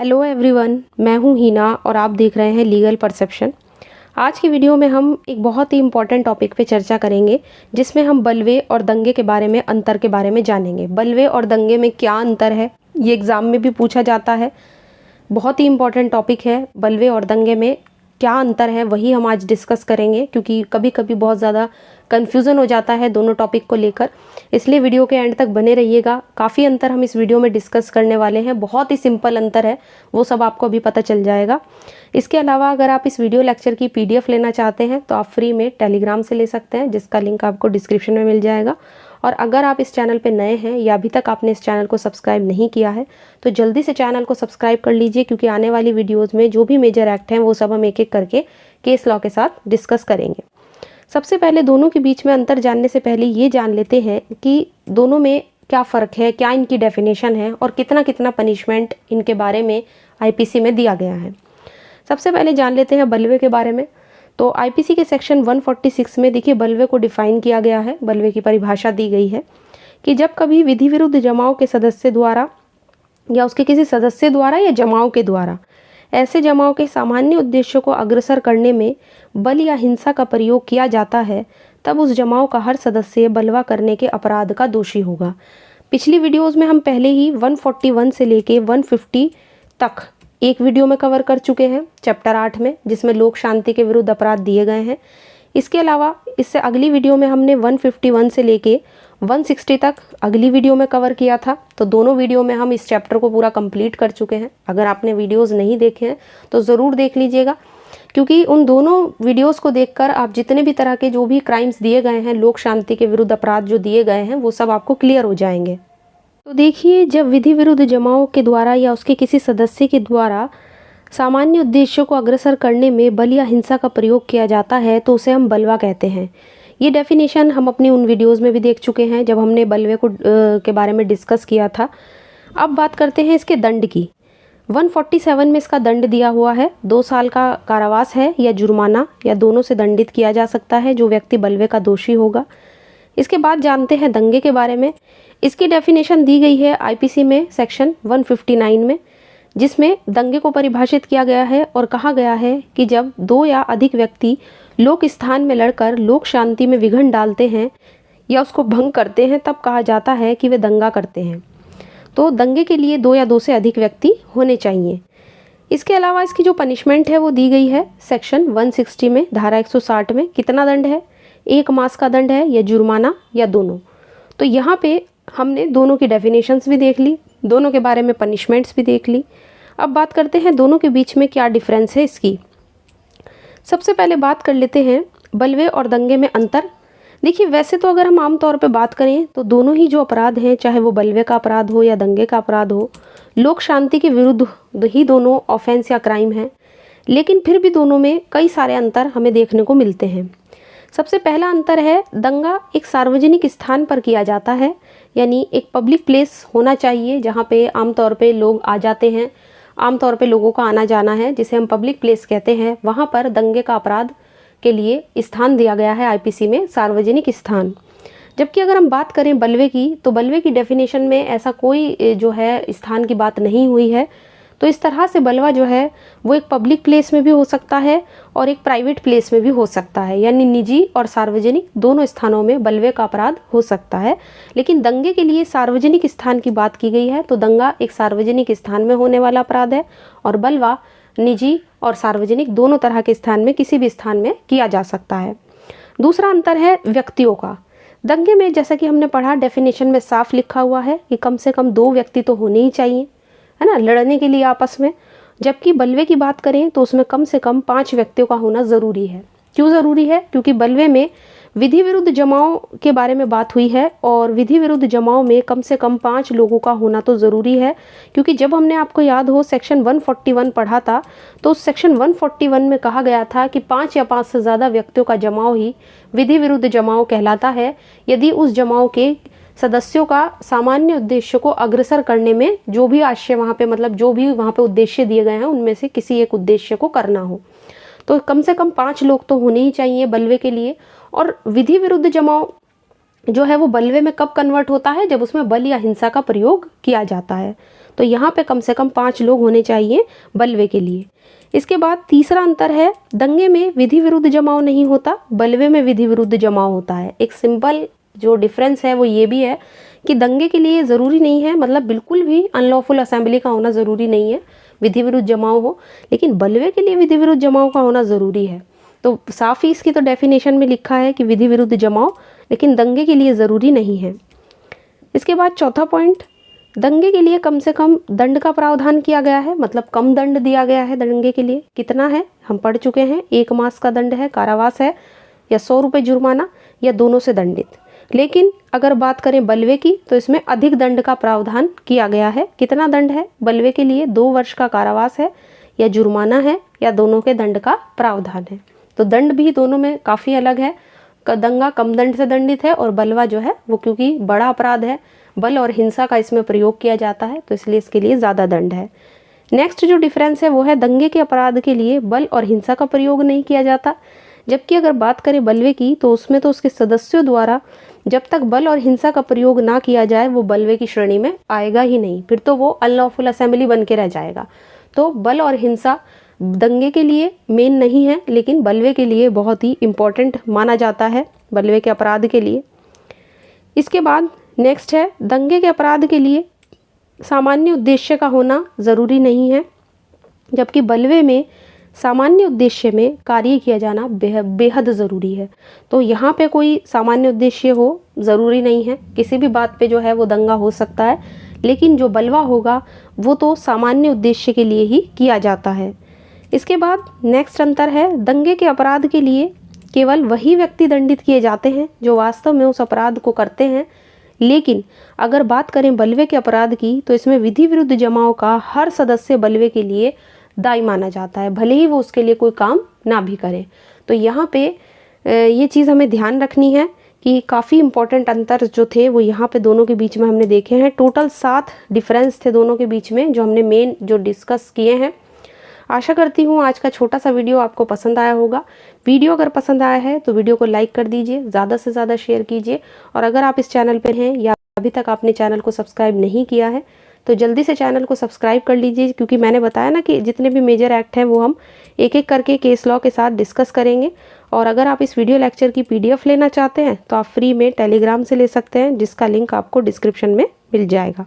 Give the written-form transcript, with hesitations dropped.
Hello everyone, मैं हूं हीना और आप देख रहे हैं लीगल परसेप्शन। आज की वीडियो में हम एक बहुत ही इम्पॉर्टेंट टॉपिक पे चर्चा करेंगे, जिसमें हम बलवे और दंगे के बारे में, अंतर के बारे में जानेंगे। बलवे और दंगे में क्या अंतर है, ये एग्ज़ाम में भी पूछा जाता है। बहुत ही इम्पॉर्टेंट टॉपिक है। बलवे और दंगे में क्या अंतर है, वही हम आज डिस्कस करेंगे, क्योंकि कभी कभी बहुत ज़्यादा कन्फ्यूज़न हो जाता है दोनों टॉपिक को लेकर। इसलिए वीडियो के एंड तक बने रहिएगा। काफ़ी अंतर हम इस वीडियो में डिस्कस करने वाले हैं। बहुत ही सिंपल अंतर है, वो सब आपको अभी पता चल जाएगा। इसके अलावा अगर आप इस वीडियो लेक्चर की PDF लेना चाहते हैं तो आप फ्री में टेलीग्राम से ले सकते हैं, जिसका लिंक आपको डिस्क्रिप्शन में मिल जाएगा। और अगर आप इस चैनल पे नए हैं या अभी तक आपने इस चैनल को सब्सक्राइब नहीं किया है तो जल्दी से चैनल को सब्सक्राइब कर लीजिए, क्योंकि आने वाली वीडियोज़ में जो भी मेजर एक्ट हैं वो सब हम एक एक करके केस लॉ के साथ डिस्कस करेंगे। सबसे पहले दोनों के बीच में अंतर जानने से पहले ये जान लेते हैं कि दोनों में क्या फ़र्क है, क्या इनकी डेफिनेशन है और कितना कितना पनिशमेंट इनके बारे में IPC में दिया गया है। सबसे पहले जान लेते हैं बलवे के बारे में। तो IPC के सेक्शन 146 में देखिए बलवे को डिफ़ाइन किया गया है। बलवे की परिभाषा दी गई है कि जब कभी विधि विरुद्ध जमाव के सदस्य द्वारा या उसके किसी सदस्य द्वारा या जमाव के द्वारा ऐसे जमाव के सामान्य उद्देश्यों को अग्रसर करने में बल या हिंसा का प्रयोग किया जाता है, तब उस जमाव का हर सदस्य बलवा करने के अपराध का दोषी होगा। पिछली वीडियोज़ में हम पहले ही 141 से लेके 150 तक एक वीडियो में कवर कर चुके हैं, चैप्टर 8 में, जिसमें लोक शांति के विरुद्ध अपराध दिए गए हैं। इसके अलावा इससे अगली वीडियो में हमने 151 से लेके 160 तक अगली वीडियो में कवर किया था। तो दोनों वीडियो में हम इस चैप्टर को पूरा कंप्लीट कर चुके हैं। अगर आपने वीडियोस नहीं देखे हैं तो ज़रूर देख लीजिएगा, क्योंकि उन दोनों वीडियोस को देखकर आप जितने भी तरह के जो भी क्राइम्स दिए गए हैं, लोक शांति के विरुद्ध अपराध जो दिए गए हैं, वो सब आपको क्लियर हो जाएंगे। तो देखिए, जब विधि विरुद्ध जमाव के द्वारा या उसके किसी सदस्य के द्वारा सामान्य उद्देश्यों को अग्रसर करने में बल या हिंसा का प्रयोग किया जाता है तो उसे हम बलवा कहते हैं। ये डेफिनेशन हम अपनी उन वीडियोज़ में भी देख चुके हैं जब हमने बलवे को के बारे में डिस्कस किया था। अब बात करते हैं इसके दंड की। 147 में इसका दंड दिया हुआ है, 2 साल का कारावास है या जुर्माना या दोनों से दंडित किया जा सकता है जो व्यक्ति बलवे का दोषी होगा। इसके बाद जानते हैं दंगे के बारे में। इसकी डेफिनेशन दी गई है IPC में सेक्शन 159 में, जिसमें दंगे को परिभाषित किया गया है और कहा गया है कि जब 2 या अधिक व्यक्ति लोक स्थान में लड़कर लोक शांति में विघ्न डालते हैं या उसको भंग करते हैं, तब कहा जाता है कि वे दंगा करते हैं। तो दंगे के लिए 2 या 2 से अधिक व्यक्ति होने चाहिए। इसके अलावा इसकी जो पनिशमेंट है वो दी गई है सेक्शन 160 में, धारा 160 में। कितना दंड है? 1 मास का दंड है या जुर्माना या दोनों। तो यहाँ पे हमने दोनों की डेफिनेशंस भी देख ली, दोनों के बारे में पनिशमेंट्स भी देख ली। अब बात करते हैं दोनों के बीच में क्या डिफरेंस है इसकी। सबसे पहले बात कर लेते हैं बलवे और दंगे में अंतर। देखिए, वैसे तो अगर हम आमतौर पे बात करें तो दोनों ही जो अपराध हैं, चाहे वो बलवे का अपराध हो या दंगे का अपराध हो, लोक शांति के विरुद्ध ही दोनों ऑफेंस या क्राइम हैं। लेकिन फिर भी दोनों में कई सारे अंतर हमें देखने को मिलते हैं। सबसे पहला अंतर है, दंगा एक सार्वजनिक स्थान पर किया जाता है, यानी एक पब्लिक प्लेस होना चाहिए जहाँ पे आमतौर पे लोग आ जाते हैं, आमतौर पे लोगों का आना जाना है, जिसे हम पब्लिक प्लेस कहते हैं। वहाँ पर दंगे का अपराध के लिए स्थान दिया गया है IPC में, सार्वजनिक स्थान। जबकि अगर हम बात करें बलवे की, तो बलवे की डेफिनेशन में ऐसा कोई जो है स्थान की बात नहीं हुई है। तो इस तरह से बलवा जो है वो एक पब्लिक प्लेस में भी हो सकता है और एक प्राइवेट प्लेस में भी हो सकता है, यानी निजी और सार्वजनिक दोनों स्थानों में बलवे का अपराध हो सकता है। लेकिन दंगे के लिए सार्वजनिक स्थान की बात की गई है, तो दंगा एक सार्वजनिक स्थान में होने वाला अपराध है और बलवा निजी और सार्वजनिक दोनों तरह के स्थान में, किसी भी स्थान में किया जा सकता है। दूसरा अंतर है व्यक्तियों का। दंगे में जैसा कि हमने पढ़ा, डेफिनेशन में साफ लिखा हुआ है कि कम से कम 2 व्यक्ति तो होने ही चाहिए, है ना, लड़ने के लिए आपस में। जबकि बलवे की बात करें तो उसमें कम से कम 5 व्यक्तियों का होना ज़रूरी है। क्यों ज़रूरी है? क्योंकि बलवे में विधि विरुद्ध जमाव के बारे में बात हुई है और विधि विरुद्ध जमाव में कम से कम 5 लोगों का होना तो ज़रूरी है। क्योंकि जब हमने, आपको याद हो, सेक्शन 141 पढ़ा था, तो उस सेक्शन 141 में कहा गया था कि 5 या 5 से ज़्यादा व्यक्तियों का जमाव ही विधि विरुद्ध जमाव कहलाता है, यदि उस जमाव के सदस्यों का सामान्य उद्देश्य को अग्रसर करने में जो भी आशय वहाँ पे, मतलब जो भी वहाँ पे उद्देश्य दिए गए हैं, उनमें से किसी एक उद्देश्य को करना हो। तो कम से कम 5 लोग तो होने ही चाहिए बलवे के लिए। और विधि विरुद्ध जमाव जो है वो बलवे में कब कन्वर्ट होता है? जब उसमें बल या हिंसा का प्रयोग किया जाता है। तो यहाँ पे कम से कम 5 लोग होने चाहिए बलवे के लिए। इसके बाद तीसरा अंतर है, दंगे में विधि विरुद्ध जमाव नहीं होता, बलवे में विधि विरुद्ध जमाव होता है। एक सिंपल जो डिफरेंस है वो ये भी है कि दंगे के लिए ज़रूरी नहीं है, मतलब बिल्कुल भी अनलॉफुल असेंबली का होना ज़रूरी नहीं है विधि विरुद्ध जमाव हो, लेकिन बलवे के लिए विधि विरुद्ध जमाव का होना ज़रूरी है। तो साफ ही इसकी तो डेफिनेशन में लिखा है कि विधि विरुद्ध जमाव, लेकिन दंगे के लिए ज़रूरी नहीं है। इसके बाद चौथा पॉइंट, दंगे के लिए कम से कम दंड का प्रावधान किया गया है, मतलब कम दंड दिया गया है दंगे के लिए। कितना है हम पढ़ चुके हैं, 1 मास का दंड है, कारावास है, या 100 रुपये जुर्माना, या दोनों से दंडित। लेकिन अगर बात करें बलवे की तो इसमें अधिक दंड का प्रावधान किया गया है। कितना दंड है बलवे के लिए, 2 वर्ष का कारावास है, या जुर्माना है, या दोनों के दंड का प्रावधान है। तो दंड भी दोनों में काफ़ी अलग है। दंगा कम दंड से दंडित है और बलवा जो है वो क्योंकि बड़ा अपराध है, बल और हिंसा का इसमें प्रयोग किया जाता है, तो इसलिए इसके लिए ज़्यादा दंड है। नेक्स्ट जो डिफरेंस है वो है, दंगे के अपराध के लिए बल और हिंसा का प्रयोग नहीं किया जाता, जबकि अगर बात करें बलवे की तो उसमें तो उसके सदस्यों द्वारा जब तक बल और हिंसा का प्रयोग ना किया जाए वो बलवे की श्रेणी में आएगा ही नहीं, फिर तो वो अनलॉफुल असेंबली बन के रह जाएगा। तो बल और हिंसा दंगे के लिए मेन नहीं है, लेकिन बलवे के लिए बहुत ही इम्पोर्टेंट माना जाता है, बलवे के अपराध के लिए। इसके बाद नेक्स्ट है, दंगे के अपराध के लिए सामान्य उद्देश्य का होना ज़रूरी नहीं है, जबकि बलवे में सामान्य उद्देश्य में कार्य किया जाना बेहद ज़रूरी है। तो यहाँ पे कोई सामान्य उद्देश्य हो ज़रूरी नहीं है, किसी भी बात पे जो है वो दंगा हो सकता है, लेकिन जो बलवा होगा वो तो सामान्य उद्देश्य के लिए ही किया जाता है। इसके बाद नेक्स्ट अंतर है, दंगे के अपराध के लिए केवल वही व्यक्ति दंडित किए जाते हैं जो वास्तव में उस अपराध को करते हैं, लेकिन अगर बात करें बलवे के अपराध की तो इसमें विधि विरुद्ध जमाव का हर सदस्य बलवे के लिए दायी माना जाता है, भले ही वो उसके लिए कोई काम ना भी करे। तो यहाँ पे ये चीज़ हमें ध्यान रखनी है कि काफ़ी इंपॉर्टेंट अंतर जो थे वो यहाँ पे दोनों के बीच में हमने देखे हैं। टोटल 7 डिफरेंस थे दोनों के बीच में जो हमने मेन जो डिस्कस किए हैं। आशा करती हूँ आज का छोटा सा वीडियो आपको पसंद आया होगा। वीडियो अगर पसंद आया है तो वीडियो को लाइक कर दीजिए, ज़्यादा से ज़्यादा शेयर कीजिए, और अगर आप इस चैनल पर हैं या अभी तक आपने चैनल को सब्सक्राइब नहीं किया है तो जल्दी से चैनल को सब्सक्राइब कर लीजिए, क्योंकि मैंने बताया ना कि जितने भी मेजर एक्ट हैं वो हम एक एक करके केस लॉ के साथ डिस्कस करेंगे। और अगर आप इस वीडियो लेक्चर की PDF लेना चाहते हैं तो आप फ्री में टेलीग्राम से ले सकते हैं, जिसका लिंक आपको डिस्क्रिप्शन में मिल जाएगा।